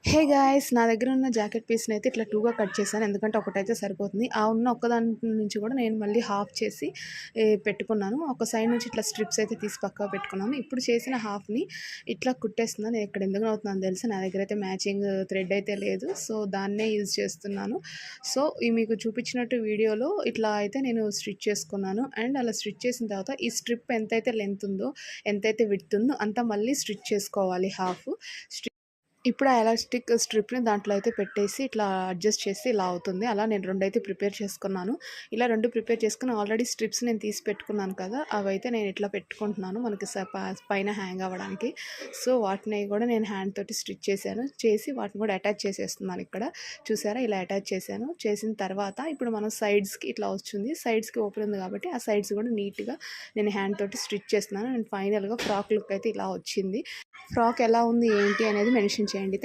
Hey guys, నా దగ్గర ఉన్న జాకెట్ పీస్ని అయితే ఇట్లా టూగా కట్ చేశాను. ఎందుకంటే ఒకటైతే సరిపోతుంది. ఆ ఉన్న ఒక్కదాని నుంచి కూడా నేను మళ్ళీ హాఫ్ చేసి పెట్టుకున్నాను. ఒక సైడ్ నుంచి ఇట్లా స్ట్రిప్స్ అయితే తీసి పక్కకు పెట్టుకున్నాను. ఇప్పుడు చేసిన హాఫ్ని ఇట్లా కుట్టేస్తున్నాను. నేను ఇక్కడ ఎందుకు అవుతుందని తెలుసు, నా దగ్గర అయితే మ్యాచింగ్ థ్రెడ్ అయితే లేదు. సో దాన్నే యూజ్ చేస్తున్నాను. సో ఈ మీకు చూపించినట్టు వీడియోలో ఇట్లా అయితే నేను స్టిచ్ చేసుకున్నాను. అండ్ అలా స్టిచ్ చేసిన తర్వాత ఈ స్ట్రిప్ ఎంతైతే లెంత్ ఉందో, ఎంతైతే విడ్త్ ఉందో అంత మళ్ళీ స్టిచ్ చేసుకోవాలి హాఫ్. ఇప్పుడు ఆ ఎలాస్టిక్ స్ట్రిప్ని దాంట్లో అయితే పెట్టేసి ఇట్లా అడ్జస్ట్ చేసి ఇలా అవుతుంది. అలా నేను 2 అయితే ప్రిపేర్ చేసుకున్నాను. ఇలా 2 ప్రిపేర్ చేసుకుని ఆల్రెడీ స్ట్రిప్స్ నేను తీసి పెట్టుకున్నాను కదా, అవైతే నేను ఇట్లా పెట్టుకుంటున్నాను మనకి పైన హ్యాంగ్ అవ్వడానికి. సో వాటిని కూడా నేను హ్యాండ్ తోటి స్టిచ్ చేశాను. చేసి వాటిని కూడా అటాచ్ చేసేస్తున్నాను. ఇక్కడ చూసారా, ఇలా అటాచ్ చేశాను. చేసిన తర్వాత ఇప్పుడు మనం సైడ్స్కి ఇట్లా వస్తుంది. సైడ్స్కి ఓపెన్ ఉంది కాబట్టి ఆ సైడ్స్ కూడా నీట్గా నేను హ్యాండ్ తోటి స్టిచ్ చేస్తున్నాను. అండ్ ఫైనల్గా ఫ్రాక్ లుక్ అయితే ఇలా వచ్చింది. ఫ్రాక్ ఎలా ఉంది ఏంటి అనేది మెన్షన్ చేయండి.